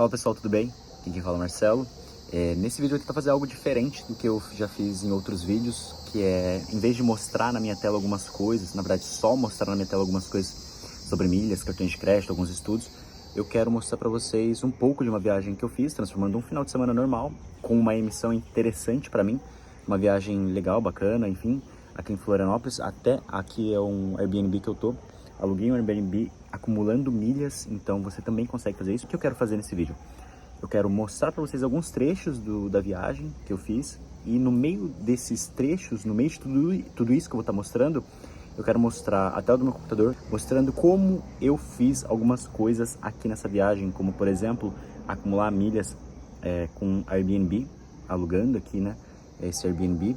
Fala pessoal, tudo bem? Aqui quem fala é o Marcelo. Nesse vídeo eu vou tentar fazer algo diferente do que eu já fiz em outros vídeos, que é, em vez de mostrar na minha tela algumas coisas, na verdade só mostrar na minha tela algumas coisas sobre milhas, cartões de crédito, alguns estudos, eu quero mostrar para vocês um pouco de uma viagem que eu fiz, transformando um final de semana normal com uma emissão interessante para mim, uma viagem legal, bacana, enfim, aqui em Florianópolis. Até aqui é um Airbnb que eu tô. Aluguei um Airbnb acumulando milhas, então você também consegue fazer isso. O que eu quero fazer nesse vídeo? Eu quero mostrar para vocês alguns trechos da viagem que eu fiz, e no meio desses trechos, no meio de tudo isso que eu vou estar mostrando, eu quero mostrar a tela do meu computador, mostrando como eu fiz algumas coisas aqui nessa viagem, como por exemplo, acumular milhas com Airbnb, alugando aqui, né, esse Airbnb.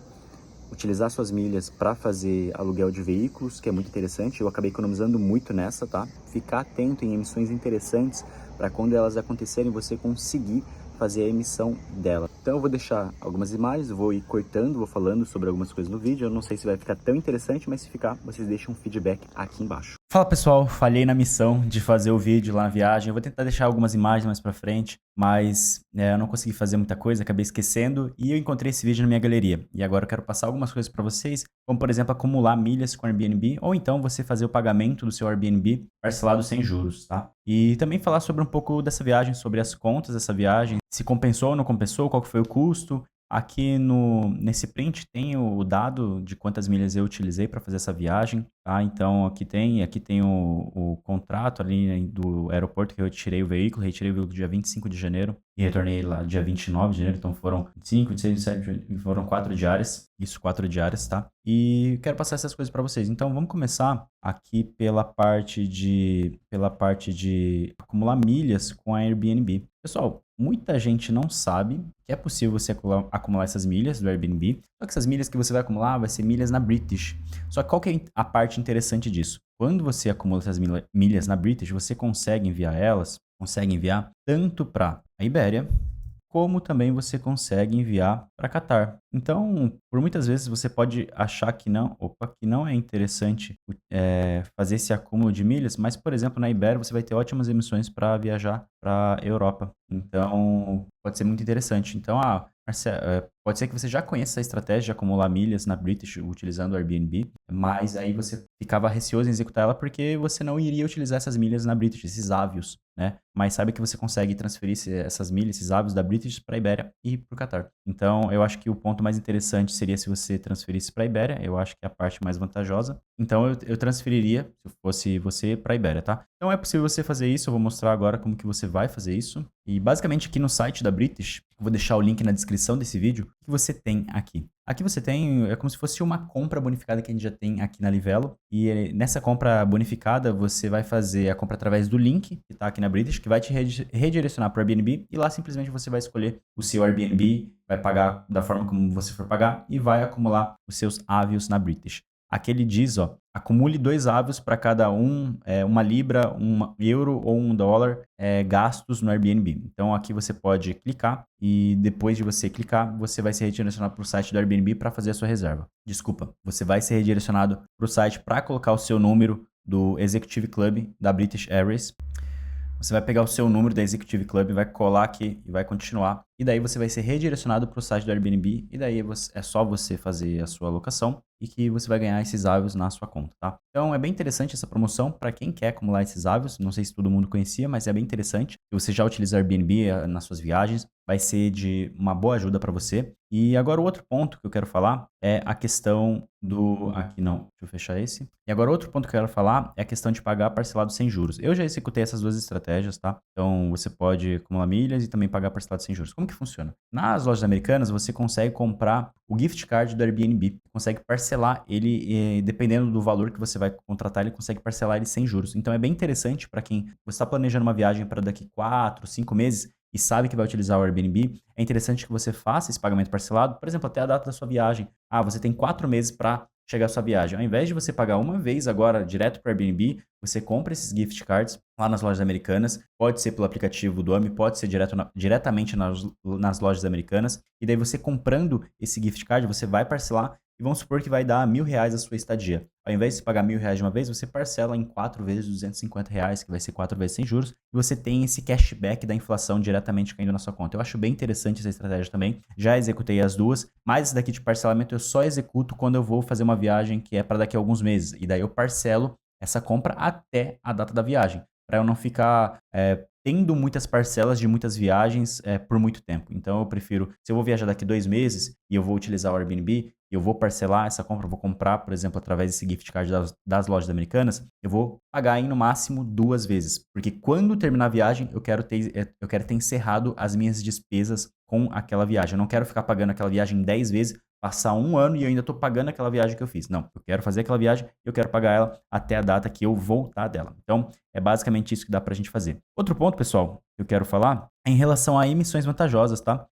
Utilizar suas milhas para fazer aluguel de veículos, que é muito interessante. Eu acabei economizando muito nessa, tá? Ficar atento em emissões interessantes para quando elas acontecerem você conseguir fazer a emissão dela. Então eu vou deixar algumas imagens, vou ir cortando, vou falando sobre algumas coisas no vídeo. Eu não sei se vai ficar tão interessante, mas se ficar, vocês deixam um feedback aqui embaixo. Fala pessoal, falhei na missão de fazer o vídeo lá na viagem. Eu vou tentar deixar algumas imagens mais pra frente, mas eu não consegui fazer muita coisa, acabei esquecendo, e eu encontrei esse vídeo na minha galeria. E agora eu quero passar algumas coisas para vocês, como por exemplo acumular milhas com Airbnb, ou então você fazer o pagamento do seu Airbnb parcelado sem juros, tá? E também falar sobre um pouco dessa viagem, sobre as contas dessa viagem, se compensou ou não compensou, qual que foi o custo. Aqui nesse print tem o dado de quantas milhas eu utilizei para fazer essa viagem, tá? Então aqui tem o contrato ali, né, do aeroporto que eu retirei o veículo dia 25 de janeiro e retornei lá dia 29 de janeiro, então foram 5, 26, 27, foram 4 diárias, isso 4 diárias, tá? E quero passar essas coisas para vocês. Então vamos começar aqui pela parte de acumular milhas com a Airbnb. Pessoal, muita gente não sabe que é possível você acumular essas milhas do Airbnb, só que essas milhas que você vai acumular vai ser milhas na British. Só que qual que é a parte interessante disso? Quando você acumula essas milhas na British, você consegue enviar tanto para a Ibéria, como também você consegue enviar para Catar. Então, por muitas vezes você pode achar que não é interessante fazer esse acúmulo de milhas, mas, por exemplo, na Iberia você vai ter ótimas emissões para viajar para a Europa. Então, pode ser muito interessante. Então, Marcelo, pode ser que você já conheça a estratégia de acumular milhas na British utilizando o Airbnb, mas aí você ficava receoso em executar ela porque você não iria utilizar essas milhas na British, esses avios, né? Mas sabe que você consegue transferir essas milhas, esses avios da British para a Ibéria e para o Qatar. Então, eu acho que o ponto mais interessante seria se você transferisse para a Ibéria. Eu acho que é a parte mais vantajosa. Então, eu transferiria, se fosse você, para a Ibéria, tá? Então, é possível você fazer isso. Eu vou mostrar agora como que você vai fazer isso. E, basicamente, aqui no site da British, eu vou deixar o link na descrição desse vídeo, o que você tem aqui. Aqui você tem, é como se fosse uma compra bonificada que a gente já tem aqui na Livelo. E nessa compra bonificada, você vai fazer a compra através do link que está aqui na British, que vai te redirecionar para o Airbnb. E lá simplesmente você vai escolher o seu Airbnb, vai pagar da forma como você for pagar e vai acumular os seus avios na British. Aqui ele diz, ó, acumule 2 avios para cada uma libra, um euro ou $1 gastos no Airbnb. Então aqui você pode clicar e depois de você clicar, você vai ser redirecionado para o site do Airbnb para fazer a sua reserva. Desculpa, você vai ser redirecionado para o site para colocar o seu número do Executive Club da British Airways. Você vai pegar o seu número da Executive Club, vai colar aqui e vai continuar. E daí você vai ser redirecionado para o site do Airbnb. E daí é só você fazer a sua alocação e que você vai ganhar esses avios na sua conta, tá? Então é bem interessante essa promoção para quem quer acumular esses avios. Não sei se todo mundo conhecia, mas é bem interessante. Se você já utiliza Airbnb nas suas viagens, vai ser de uma boa ajuda para você. E agora o outro ponto que eu quero falar é a questão do... Aqui não, deixa eu fechar esse. E agora outro ponto que eu quero falar é a questão de pagar parcelado sem juros. Eu já executei essas duas estratégias, tá? Então você pode acumular milhas e também pagar parcelado sem juros. Como que funciona? Nas lojas americanas você consegue comprar o gift card do Airbnb, consegue parcelar ele, dependendo do valor que você vai contratar, ele consegue parcelar ele sem juros. Então é bem interessante para quem você está planejando uma viagem para daqui 4, 5 meses e sabe que vai utilizar o Airbnb. É interessante que você faça esse pagamento parcelado, por exemplo, até a data da sua viagem. Você tem 4 meses para chegar à sua viagem. Ao invés de você pagar uma vez agora direto para o Airbnb, você compra esses gift cards lá nas lojas americanas. Pode ser pelo aplicativo do AMI, pode ser diretamente nas lojas americanas. E daí você comprando esse gift card, você vai parcelar e vamos supor que vai dar R$ 1.000 a sua estadia. Ao invés de pagar R$ 1.000 de uma vez, você parcela em 4 vezes R$ 250, que vai ser 4 vezes sem juros, e você tem esse cashback da inflação diretamente caindo na sua conta. Eu acho bem interessante essa estratégia também. Já executei as duas, mas esse daqui de parcelamento eu só executo quando eu vou fazer uma viagem que é para daqui a alguns meses. E daí eu parcelo essa compra até a data da viagem, para eu não ficar tendo muitas parcelas de muitas viagens por muito tempo. Então eu prefiro, se eu vou viajar daqui 2 meses e eu vou utilizar o Airbnb, eu vou parcelar essa compra, eu vou comprar, por exemplo, através desse gift card das lojas americanas, eu vou pagar em no máximo 2 vezes. Porque quando terminar a viagem, eu quero ter encerrado as minhas despesas com aquela viagem. Eu não quero ficar pagando aquela viagem 10 vezes, passar um ano e eu ainda estou pagando aquela viagem que eu fiz. Não, eu quero fazer aquela viagem, eu quero pagar ela até a data que eu voltar dela. Então, é basicamente isso que dá pra gente fazer. Outro ponto, pessoal, que eu quero falar é em relação a emissões vantajosas, tá?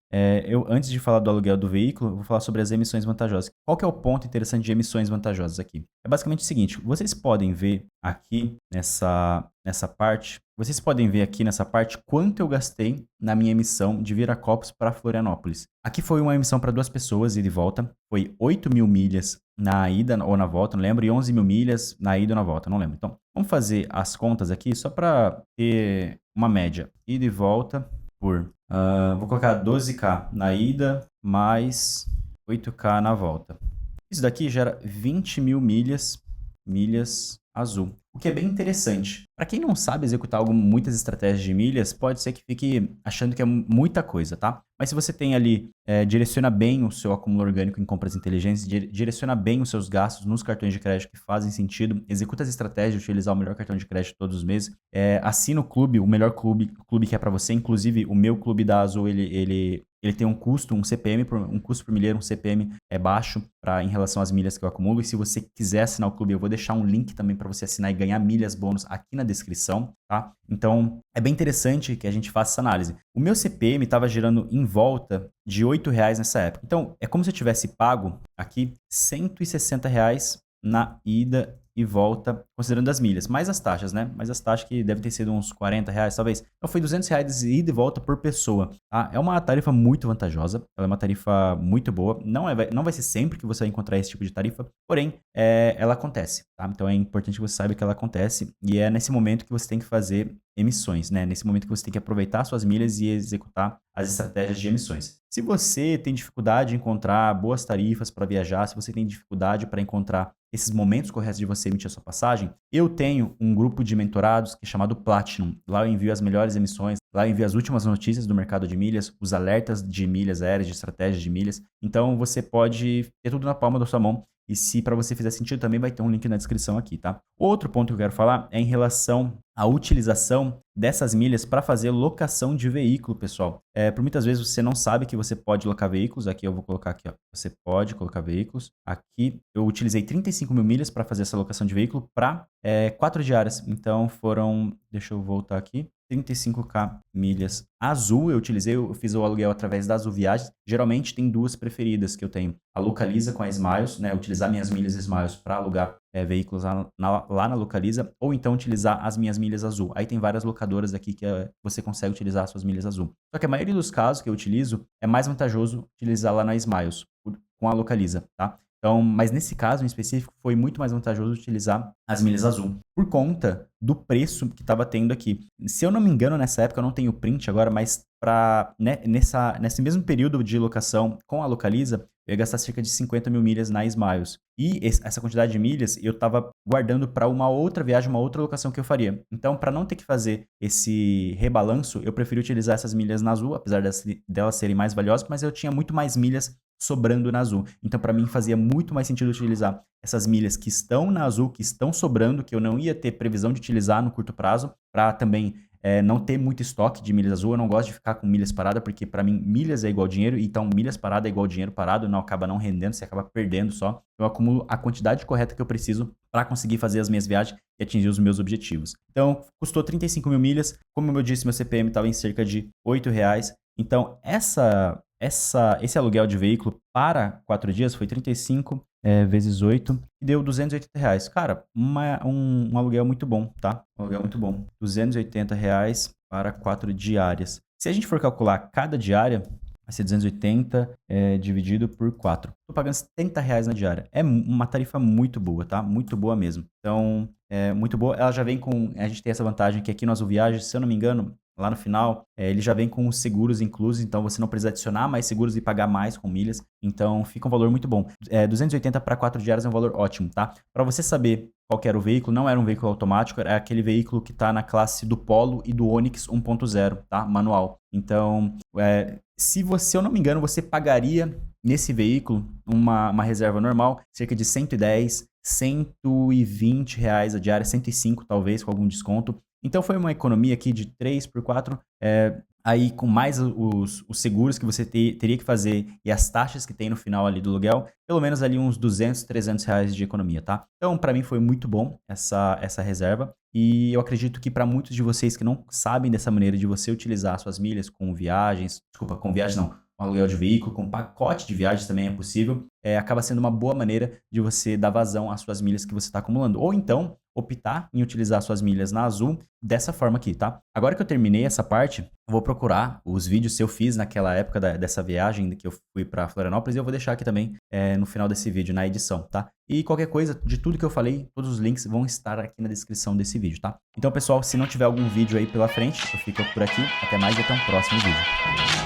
Antes de falar do aluguel do veículo, eu vou falar sobre as emissões vantajosas. Qual que é o ponto interessante de emissões vantajosas aqui? É basicamente o seguinte, vocês podem ver aqui nessa parte, quanto eu gastei na minha emissão de Viracopos para Florianópolis. Aqui foi uma emissão para 2 pessoas, ida e volta. Foi 8.000 milhas na ida ou na volta, não lembro, e 11.000 milhas na ida ou na volta, não lembro. Então, vamos fazer as contas aqui só para ter uma média. Ida e volta por, vou colocar 12k na ida mais 8k na volta. Isso daqui gera 20.000 milhas azul. O que é bem interessante. Para quem não sabe executar muitas estratégias de milhas, pode ser que fique achando que é muita coisa, tá? Mas se você tem ali, direciona bem o seu acúmulo orgânico em compras inteligentes, direciona bem os seus gastos nos cartões de crédito que fazem sentido, executa as estratégias de utilizar o melhor cartão de crédito todos os meses, assina o clube, o melhor clube que é para você. Inclusive, o meu clube da Azul, ele tem um custo, um CPM, um custo por milheiro, um CPM baixo em relação às milhas que eu acumulo. E se você quiser assinar o clube, eu vou deixar um link também para você assinar e ganhar milhas bônus aqui na descrição, tá? Então, é bem interessante que a gente faça essa análise. O meu CPM estava gerando em volta de R$ 8 nessa época. Então, é como se eu tivesse pago aqui R$ 160 na ida e volta, considerando as milhas, mais as taxas, né? Mais as taxas que devem ter sido uns R$ 40, talvez. Então foi R$ 200 de ida e volta por pessoa. Tá? É uma tarifa muito vantajosa, ela é uma tarifa muito boa. Não vai ser sempre que você vai encontrar esse tipo de tarifa, porém, ela acontece, tá? Então é importante que você saiba que ela acontece e é nesse momento que você tem que fazer emissões, né? Nesse momento que você tem que aproveitar suas milhas e executar as estratégias de emissões. Se você tem dificuldade em encontrar boas tarifas para viajar, se você tem dificuldade para encontrar esses momentos corretos de você emitir a sua passagem, eu tenho um grupo de mentorados que é chamado Platinum. Lá eu envio as melhores emissões, lá eu envio as últimas notícias do mercado de milhas, os alertas de milhas aéreas, de estratégias de milhas. Então você pode ter tudo na palma da sua mão. E se para você fizer sentido, também vai ter um link na descrição aqui, tá? Outro ponto que eu quero falar é em relação à utilização dessas milhas para fazer locação de veículo, pessoal. Por muitas vezes você não sabe que você pode locar veículos. Aqui eu vou colocar aqui, ó. Você pode colocar veículos. Aqui eu utilizei 35 mil milhas para fazer essa locação de veículo para 4 diárias. Então foram, deixa eu voltar aqui, 35k milhas Azul eu utilizei, eu fiz o aluguel através da Azul Viagens. Geralmente tem 2 preferidas que eu tenho. A Localiza com a Smiles, né? Utilizar minhas milhas Smiles para alugar veículos lá na Localiza, ou então utilizar as minhas milhas Azul. Aí tem várias locadoras aqui que você consegue utilizar as suas milhas Azul. Só que a maioria dos casos que eu utilizo é mais vantajoso utilizar lá na Smiles, com a Localiza, tá? Então, mas nesse caso em específico, foi muito mais vantajoso utilizar as milhas Azul, por conta do preço que estava tendo aqui. Se eu não me engano, nessa época, eu não tenho print agora, mas nesse mesmo período de locação com a Localiza, eu ia gastar cerca de 50 mil milhas na Smiles. E essa quantidade de milhas eu estava guardando para uma outra viagem, uma outra locação que eu faria. Então, para não ter que fazer esse rebalanço, eu preferi utilizar essas milhas na Azul, apesar delas serem mais valiosas, mas eu tinha muito mais milhas sobrando na Azul. Então, para mim, fazia muito mais sentido utilizar essas milhas que estão na Azul, que estão sobrando, que eu não ia ter previsão de utilizar no curto prazo, para também não ter muito estoque de milhas Azul. Eu não gosto de ficar com milhas paradas, porque para mim milhas é igual dinheiro, então milhas parada é igual dinheiro parado, não acaba não rendendo, você acaba perdendo só. Eu acumulo a quantidade correta que eu preciso para conseguir fazer as minhas viagens e atingir os meus objetivos. Então, custou 35 mil milhas, como eu disse, meu CPM estava em cerca de R$8. Então, esse aluguel de veículo para 4 dias foi 35 vezes 8 e deu R$280. Cara, um aluguel muito bom, tá? Um aluguel muito bom. R$280 para 4 diárias. Se a gente for calcular cada diária, vai ser 280 dividido por 4. Tô pagando R$ 70 na diária. É uma tarifa muito boa, tá? Muito boa mesmo. Então, é muito boa. Ela já vem com... A gente tem essa vantagem que aqui no Azul Viagens, se eu não me engano, lá no final, ele já vem com os seguros inclusos, então você não precisa adicionar mais seguros e pagar mais com milhas. Então, fica um valor muito bom. 280 para 4 diárias é um valor ótimo, tá? Para você saber qual que era o veículo, não era um veículo automático, era aquele veículo que está na classe do Polo e do Onix 1.0, tá? Manual. Então, se eu não me engano, você pagaria nesse veículo uma reserva normal, cerca de 110, 120 reais a diária, 105 talvez, com algum desconto. Então foi uma economia aqui de 3 por 4, aí com mais os seguros que você teria que fazer e as taxas que tem no final ali do aluguel, pelo menos ali uns 200, 300 reais de economia, tá? Então para mim foi muito bom essa reserva e eu acredito que para muitos de vocês que não sabem dessa maneira de você utilizar suas milhas com viagens, desculpa, com viagem não, com aluguel de veículo, com pacote de viagens também é possível, acaba sendo uma boa maneira de você dar vazão às suas milhas que você está acumulando. Ou então, optar em utilizar suas milhas na Azul dessa forma aqui, tá? Agora que eu terminei essa parte, eu vou procurar os vídeos que eu fiz naquela época dessa viagem que eu fui para Florianópolis e eu vou deixar aqui também no final desse vídeo, na edição, tá? E qualquer coisa, de tudo que eu falei, todos os links vão estar aqui na descrição desse vídeo, tá? Então, pessoal, se não tiver algum vídeo aí pela frente, eu fico por aqui. Até mais e até um próximo vídeo.